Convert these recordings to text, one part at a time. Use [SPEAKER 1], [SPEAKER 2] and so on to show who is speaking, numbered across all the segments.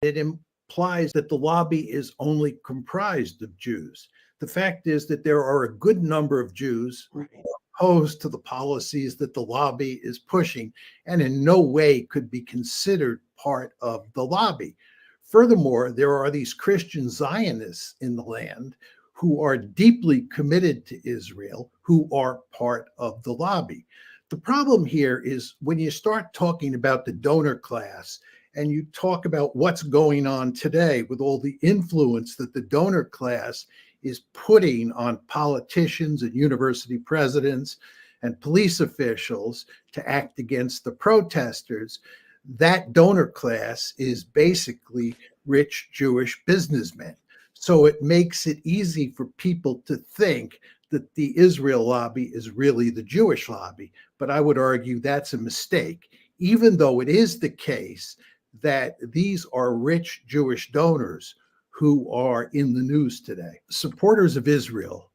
[SPEAKER 1] It implies that the lobby is only comprised of Jews. The fact is that there are a good number of Jews who
[SPEAKER 2] Right.
[SPEAKER 1] are opposed to the policies that the lobby is pushing and in no way could be considered part of the lobby. Furthermore, there are these Christian Zionists in the land who are deeply committed to Israel, who are part of the lobby. The problem here is when you start talking about the donor class and you talk about what's going on today with all the influence that the donor class is putting on politicians and university presidents and police officials to act against the protesters, that donor class is basically rich Jewish businessmen. So it makes it easy for people to think that the Israel lobby is really the Jewish lobby. But I would argue that's a mistake, even though it is the case that these are rich Jewish donors who are in the news today. Supporters of Israel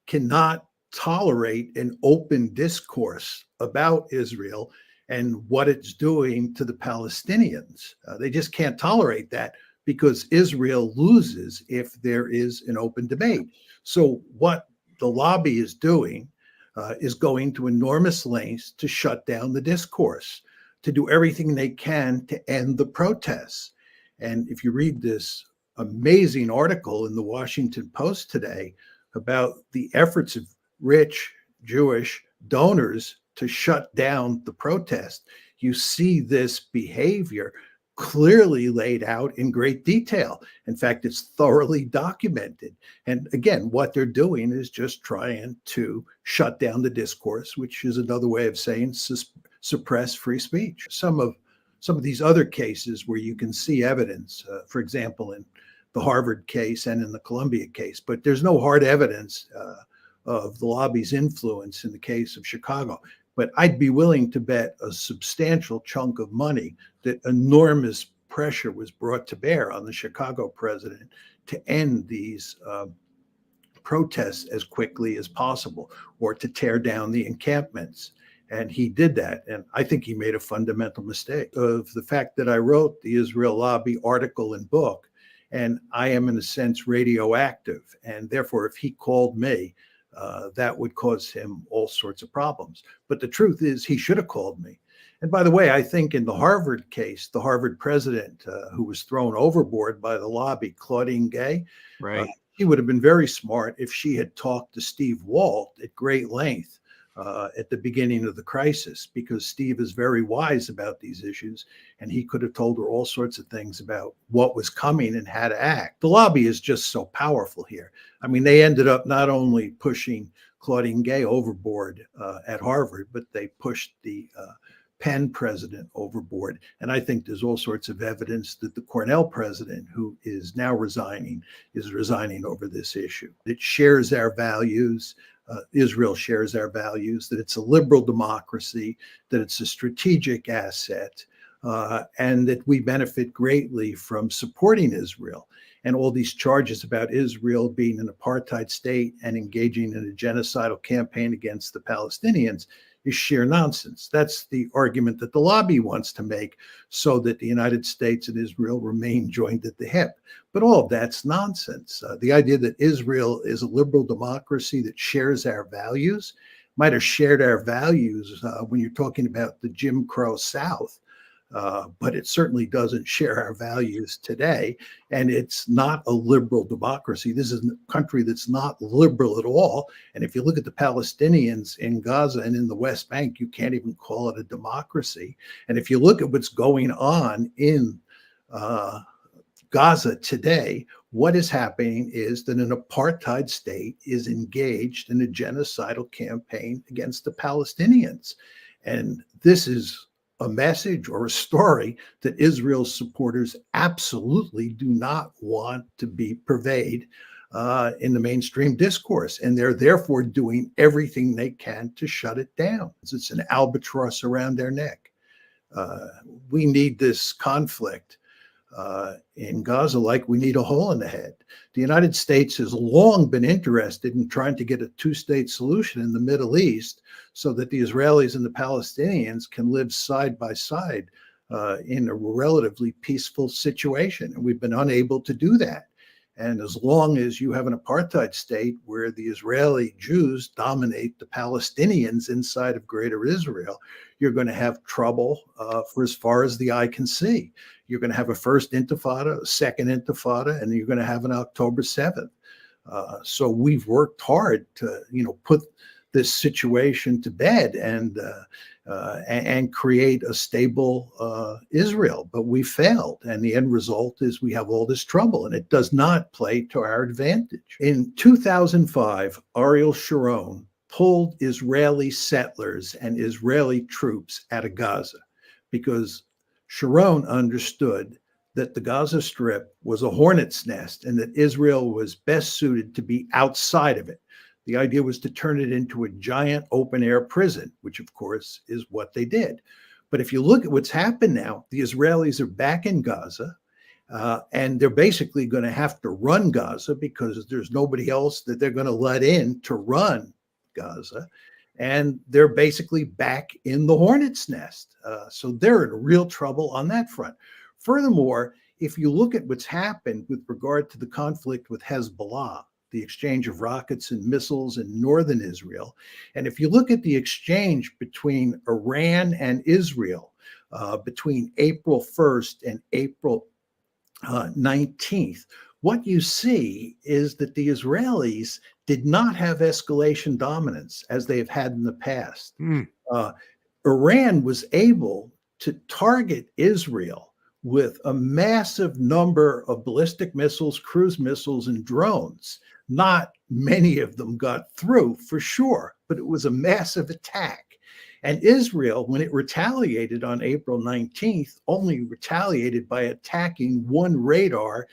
[SPEAKER 1] cannot tolerate an open discourse about Israel and what it's doing to the Palestinians. They just can't tolerate that because Israel loses if there is an open debate. So, what the lobby is doing is going to enormous lengths to shut down the discourse, to do everything they can to end the protests. And if you read this amazing article in the Washington Post today about the efforts of rich Jewish donors to shut down the protest, you see this behavior clearly laid out in great detail. In fact, it's thoroughly documented. And again, what they're doing is just trying to shut down the discourse, which is another way of saying suppress free speech. Some of these other cases where you can see evidence, for example, in the Harvard case and in the Columbia case, but there's no hard evidence of the lobby's influence in the case of Chicago. But I'd be willing to bet a substantial chunk of money that enormous pressure was brought to bear on the Chicago president to end these protests as quickly as possible or to tear down the encampments. And he did that. And I think he made a fundamental mistake of the fact that I wrote the Israel Lobby article and book. And I am, in a sense, radioactive. And therefore, if he called me, that would cause him all sorts of problems. But the truth is, he should have called me. And by the way, I think in the Harvard case, the Harvard president who was thrown overboard by the lobby, Claudine Gay,
[SPEAKER 2] Right.
[SPEAKER 1] he would have been very smart if she had talked to Steve Walt at great length at the beginning of the crisis, because Steve is very wise about these issues, and he could have told her all sorts of things about what was coming and how to act. The lobby is just so powerful here. I mean, they ended up not only pushing Claudine Gay overboard at Harvard, but they pushed the Penn president overboard. And I think there's all sorts of evidence that the Cornell president, who is now resigning, is resigning over this issue. It shares our values. Israel shares our values, that it's a liberal democracy, that it's a strategic asset, and that we benefit greatly from supporting Israel. And all these charges about Israel being an apartheid state and engaging in a genocidal campaign against the Palestinians is sheer nonsense. That's the argument that the lobby wants to make so that the United States and Israel remain joined at the hip. But all of that's nonsense. The idea that Israel is a liberal democracy that shares our values, might have shared our values when you're talking about the Jim Crow South, but it certainly doesn't share our values today. And it's not a liberal democracy. This is a country that's not liberal at all. And if you look at the Palestinians in Gaza and in the West Bank, you can't even call it a democracy. And if you look at what's going on in Gaza today, what is happening is that an apartheid state is engaged in a genocidal campaign against the Palestinians. And this is a message or a story that Israel's supporters absolutely do not want to be pervade in the mainstream discourse. And they're therefore doing everything they can to shut it down. It's an albatross around their neck. We need this conflict in Gaza like we need a hole in the head. The United States has long been interested in trying to get a two-state solution in the Middle East so that the Israelis and the Palestinians can live side by side in a relatively peaceful situation. And we've been unable to do that. And as long as you have an apartheid state where the Israeli Jews dominate the Palestinians inside of Greater Israel, you're going to have trouble for as far as the eye can see. You're going to have a first intifada, a second intifada, and you're going to have an October 7th. So we've worked hard to, put this situation to bed and create a stable Israel, but we failed, and the end result is we have all this trouble, and it does not play to our advantage. In 2005, Ariel Sharon pulled Israeli settlers and Israeli troops out of Gaza because Sharon understood that the Gaza Strip was a hornet's nest and that Israel was best suited to be outside of it. The idea was to turn it into a giant open air prison, which of course is what they did. But if you look at what's happened now, the Israelis are back in Gaza, and they're basically going to have to run Gaza because there's nobody else that they're going to let in to run Gaza. And they're basically back in the hornet's nest. So they're in real trouble on that front. Furthermore, if you look at what's happened with regard to the conflict with Hezbollah, the exchange of rockets and missiles in northern Israel, and if you look at the exchange between Iran and Israel between April 1st and April 19th, what you see is that the Israelis did not have escalation dominance as they have had in the past. Iran was able to target Israel with a massive number of ballistic missiles, cruise missiles, and drones. Not many of them got through, for sure, but it was a massive attack. And Israel, when it retaliated on April 19th, only retaliated by attacking one radar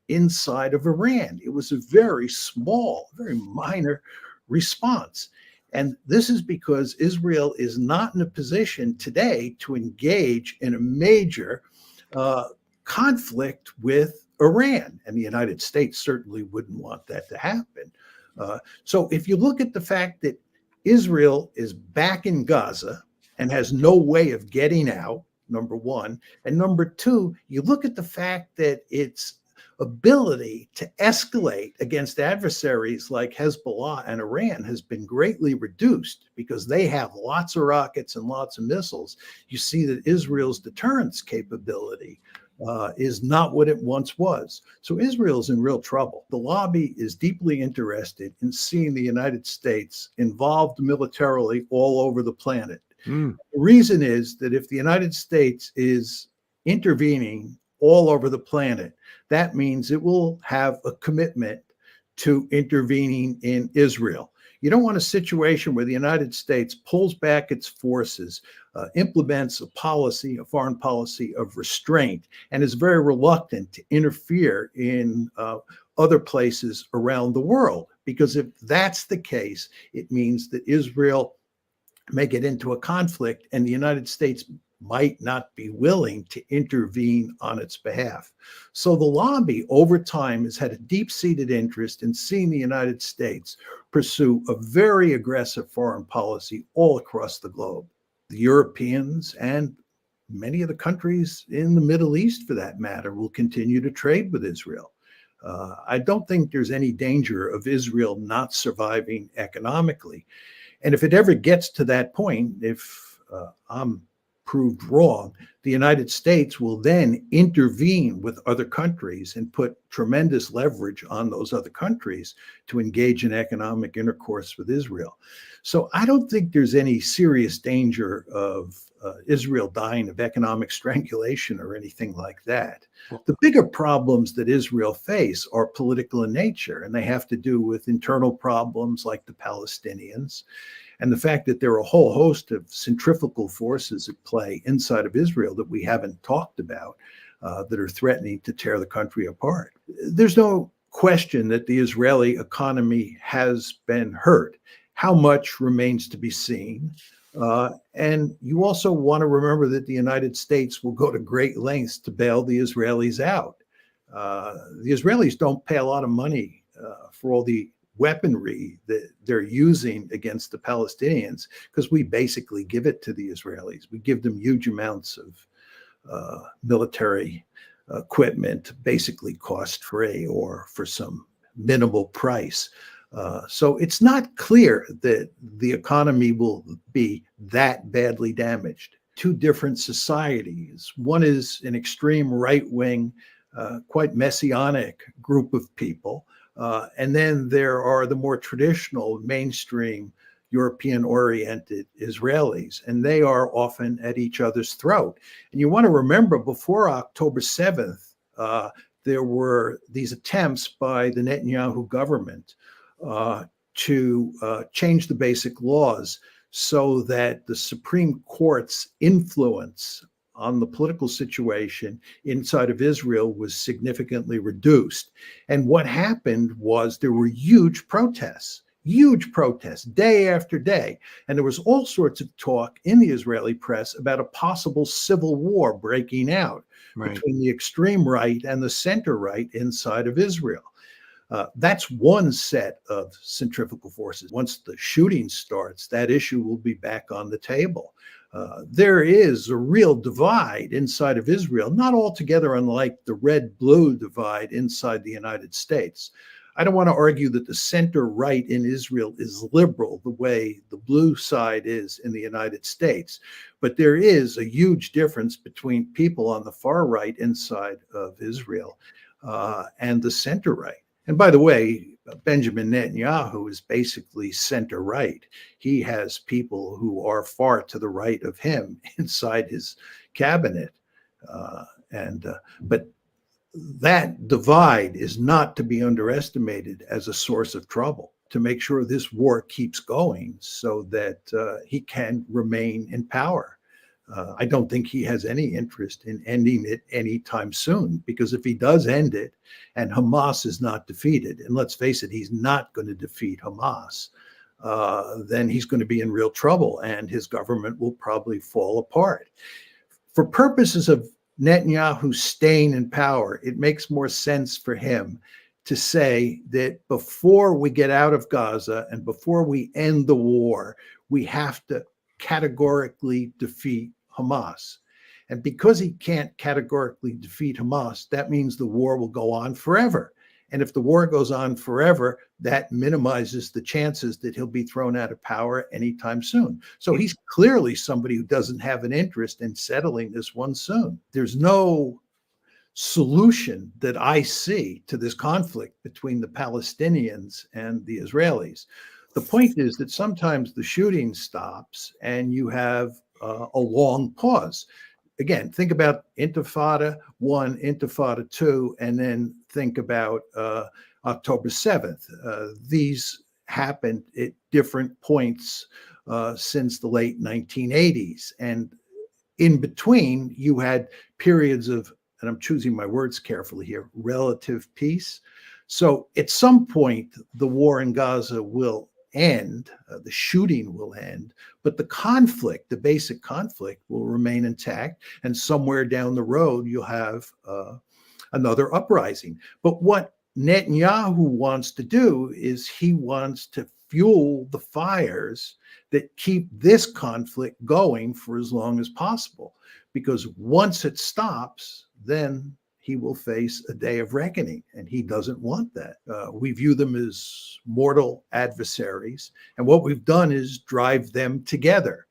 [SPEAKER 1] inside of Iran. It was a very small, very minor response. And this is because Israel is not in a position today to engage in a major conflict with Iran. And the United States certainly wouldn't want that to happen. So if you look at the fact that Israel is back in Gaza and has no way of getting out, number one. And number two, you look at the fact that its ability to escalate against adversaries like Hezbollah and Iran has been greatly reduced because they have lots of rockets and lots of missiles. You see that Israel's deterrence capability is not what it once was. So Israel's in real trouble. The lobby is deeply interested in seeing the United States involved militarily all over the planet. The reason is that if the United States is intervening all over the planet, that means it will have a commitment to intervening in Israel. You don't want a situation where the United States pulls back its forces, implements a policy, a foreign policy of restraint, and is very reluctant to interfere in other places around the world. Because if that's the case, it means that Israel may get into a conflict and the United States might not be willing to intervene on its behalf. So the lobby over time has had a deep-seated interest in seeing the United States pursue a very aggressive foreign policy all across the globe. The Europeans and many of the countries in the Middle East, for that matter, will continue to trade with Israel. I don't think there's any danger of Israel not surviving economically. And if it ever gets to that point, if I'm proved wrong, the United States will then intervene with other countries and put tremendous leverage on those other countries to engage in economic intercourse with Israel. So I don't think there's any serious danger of Israel dying of economic strangulation or anything like that. The bigger problems that Israel face are political in nature, and they have to do with internal problems like the Palestinians, and the fact that there are a whole host of centrifugal forces at play inside of Israel that we haven't talked about that are threatening to tear the country apart. There's no question that the Israeli economy has been hurt. How much remains to be seen. And you also want to remember that the United States will go to great lengths to bail the Israelis out. The Israelis don't pay a lot of money for all the weaponry that they're using against the Palestinians because we basically give it to the Israelis. We give them huge amounts military equipment basically cost free or for some minimal price. So it's not clear that the economy will be that badly damaged. Two different societies. One is an extreme right-wing, quite messianic group of people. And then there are the more traditional, mainstream, European-oriented Israelis, and they are often at each other's throat. And you want to remember, before October 7th, there were these attempts by the Netanyahu government to change the basic laws so that the Supreme Court's influence on the political situation inside of Israel was significantly reduced. And what happened was there were huge protests day after day. And there was all sorts of talk in the Israeli press about a possible civil war breaking out between the extreme right and the center right inside of Israel. That's one set of centrifugal forces. Once the shooting starts, that issue will be back on the table. There is a real divide inside of Israel, not altogether unlike the red-blue divide inside the United States. I don't want to argue that the center-right in Israel is liberal the way the blue side is in the United States, but there is a huge difference between people on the far right inside of Israel and the center-right. And by the way, Benjamin Netanyahu is basically center-right. He has people who are far to the right of him inside his cabinet. But that divide is not to be underestimated as a source of trouble, to make sure this war keeps going so that he can remain in power. I don't think he has any interest in ending it anytime soon, because if he does end it and Hamas is not defeated, and let's face it, he's not going to defeat Hamas, then he's going to be in real trouble and his government will probably fall apart. For purposes of Netanyahu staying in power, it makes more sense for him to say that before we get out of Gaza and before we end the war, we have to categorically defeat Hamas. And because he can't categorically defeat Hamas, that means the war will go on forever. And if the war goes on forever, that minimizes the chances that he'll be thrown out of power anytime soon. So he's clearly somebody who doesn't have an interest in settling this one soon. There's no solution that I see to this conflict between the Palestinians and the Israelis. The point is that sometimes the shooting stops and you have a long pause. Again, think about Intifada 1, Intifada 2, and then think about October 7th. These happened at different points since the late 1980s. And in between, you had periods of, and I'm choosing my words carefully here, relative peace. So at some point, the war in Gaza will end, the shooting will end, but the conflict, the basic conflict, will remain intact. And somewhere down the road, you'll have another uprising. But what Netanyahu wants to do is he wants to fuel the fires that keep this conflict going for as long as possible. Because once it stops, then he will face a day of reckoning, and he doesn't want that. We view them as mortal adversaries, and what we've done is drive them together.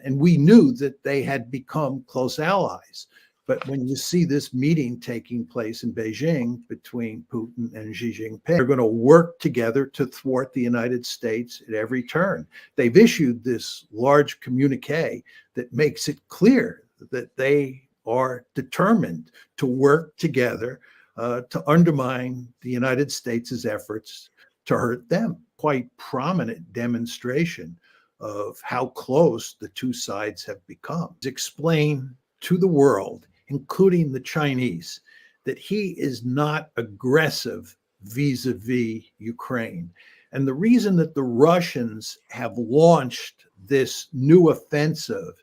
[SPEAKER 1] And we knew that they had become close allies. But when you see this meeting taking place in Beijing between Putin and Xi Jinping, they're going to work together to thwart the United States at every turn. They've issued this large communique that makes it clear that they are determined to work together to undermine the United States' efforts to hurt them. Quite prominent demonstration of how close the two sides have become. Explain to the world, including the Chinese, that he is not aggressive vis-a-vis Ukraine. And the reason that the Russians have launched this new offensive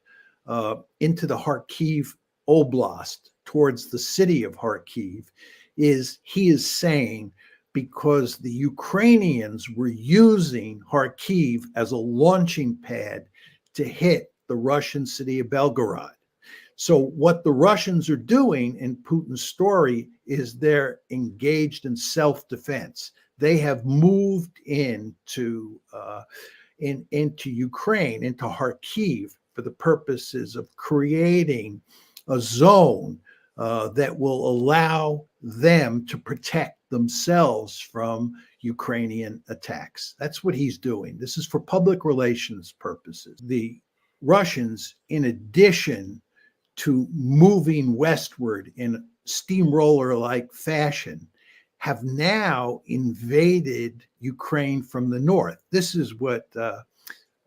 [SPEAKER 1] into the Kharkiv Oblast towards the city of Kharkiv is he is saying because the Ukrainians were using Kharkiv as a launching pad to hit the Russian city of Belgorod. So, what the Russians are doing in Putin's story is they're engaged in self defense. They have moved into Ukraine, into Kharkiv, for the purposes of creating a zone that will allow them to protect themselves from Ukrainian attacks. That's what he's doing. This is for public relations purposes. The Russians, in addition to moving westward in steamroller like fashion, have now invaded Ukraine from the north. This is what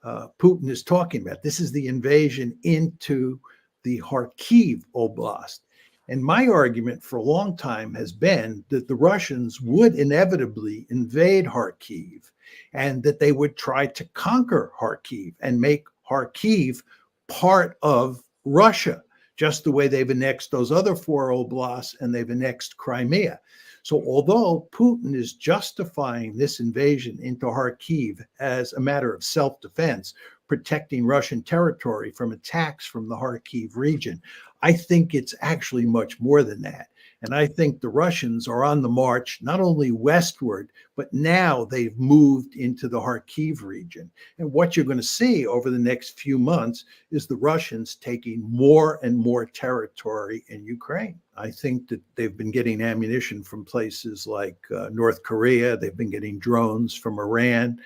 [SPEAKER 1] Putin is talking about. This is the invasion into the Kharkiv Oblast. And my argument for a long time has been that the Russians would inevitably invade Kharkiv and that they would try to conquer Kharkiv and make Kharkiv part of Russia, just the way they've annexed those other four oblasts and they've annexed Crimea. So although Putin is justifying this invasion into Kharkiv as a matter of self-defense, protecting Russian territory from attacks from the Kharkiv region, I think it's actually much more than that. And I think the Russians are on the march, not only westward, but now they've moved into the Kharkiv region. And what you're going to see over the next few months is the Russians taking more and more territory in Ukraine. I think that they've been getting ammunition from places like North Korea. They've been getting drones from Iran.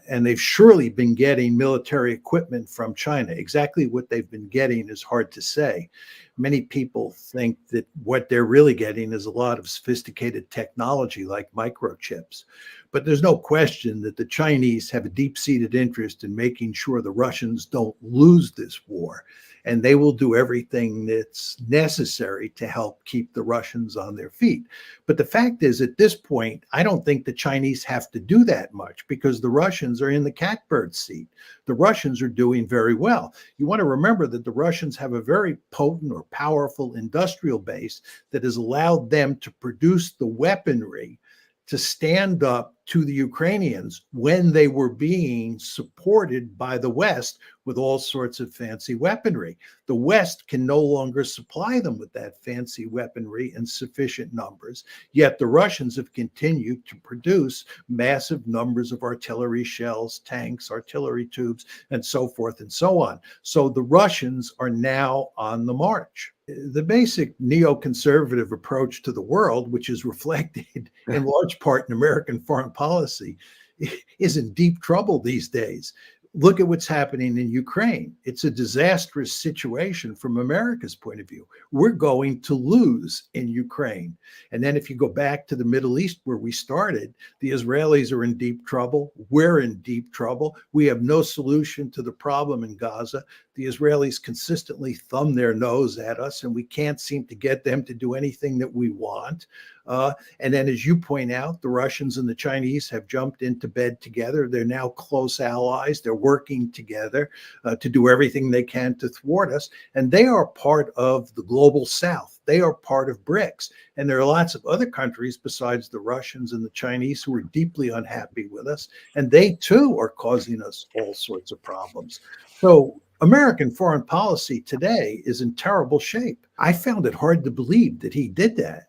[SPEAKER 1] And they've surely been getting military equipment from China. Exactly what they've been getting is hard to say. Many people think that what they're really getting is a lot of sophisticated technology like microchips. But there's no question that the Chinese have a deep-seated interest in making sure the Russians don't lose this war. And they will do everything that's necessary to help keep the Russians on their feet. But the fact is, at this point, I don't think the Chinese have to do that much because the Russians are in the catbird seat. The Russians are doing very well. You want to remember that the Russians have a very potent or powerful industrial base that has allowed them to produce the weaponry to stand up to the Ukrainians when they were being supported by the West with all sorts of fancy weaponry. The West can no longer supply them with that fancy weaponry in sufficient numbers, yet the Russians have continued to produce massive numbers of artillery shells, tanks, artillery tubes, and so forth and so on. So the Russians are now on the march. The basic neoconservative approach to the world, which is reflected in large part in American foreign policy, is in deep trouble these days. Look at what's happening in Ukraine. It's a disastrous situation from America's point of view. We're going to lose in Ukraine. And then if you go back to the Middle East where we started, the Israelis are in deep trouble. We're in deep trouble. We have no solution to the problem in Gaza. The Israelis consistently thumb their nose at us, and we can't seem to get them to do anything that we want. And then, as you point out, the Russians and the Chinese have jumped into bed together. They're now close allies. They're working together to do everything they can to thwart us. And they are part of the global South. They are part of BRICS. And there are lots of other countries besides the Russians and the Chinese who are deeply unhappy with us. And they, too, are causing us all sorts of problems. So American foreign policy today is in terrible shape. I found it hard to believe that he did that.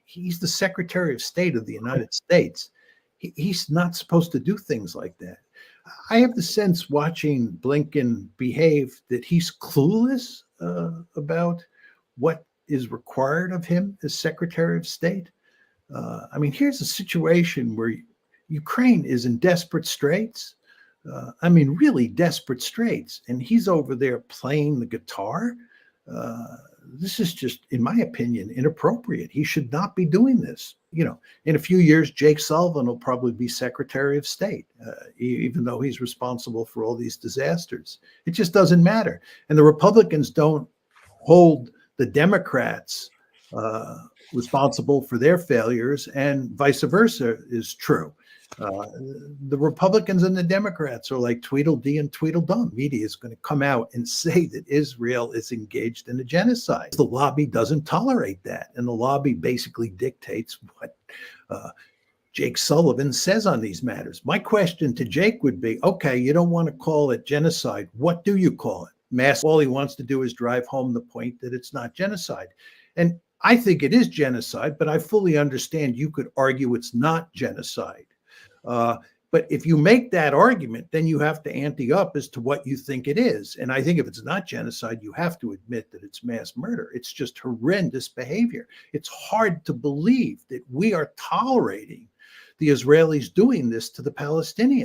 [SPEAKER 1] He's the Secretary of State of the United States. He's not supposed to do things like that. I have the sense watching Blinken behave that he's clueless about what is required of him as Secretary of State. I mean, here's a situation where Ukraine is in desperate straits. Really desperate straits. And he's over there playing the guitar. This is just, in my opinion, inappropriate. He should not be doing this. In a few years, Jake Sullivan will probably be Secretary of State, even though he's responsible for all these disasters. It just doesn't matter. And the Republicans don't hold the Democrats responsible for their failures, and vice versa is true. The Republicans and the Democrats are like Tweedledee and Tweedledum. Media is going to come out and say that Israel is engaged in a genocide. The lobby doesn't tolerate that. And the lobby basically dictates what Jake Sullivan says on these matters. My question to Jake would be, okay, you don't want to call it genocide. What do you call it? mass. All he wants to do is drive home the point that it's not genocide. And I think it is genocide, but I fully understand you could argue it's not genocide. Uh, but if you make that argument, then you have to ante up as to what you think it is. And I think if it's not genocide, you have to admit that it's mass murder. It's just horrendous behavior. It's hard to believe that we are tolerating the Israelis doing this to the Palestinians.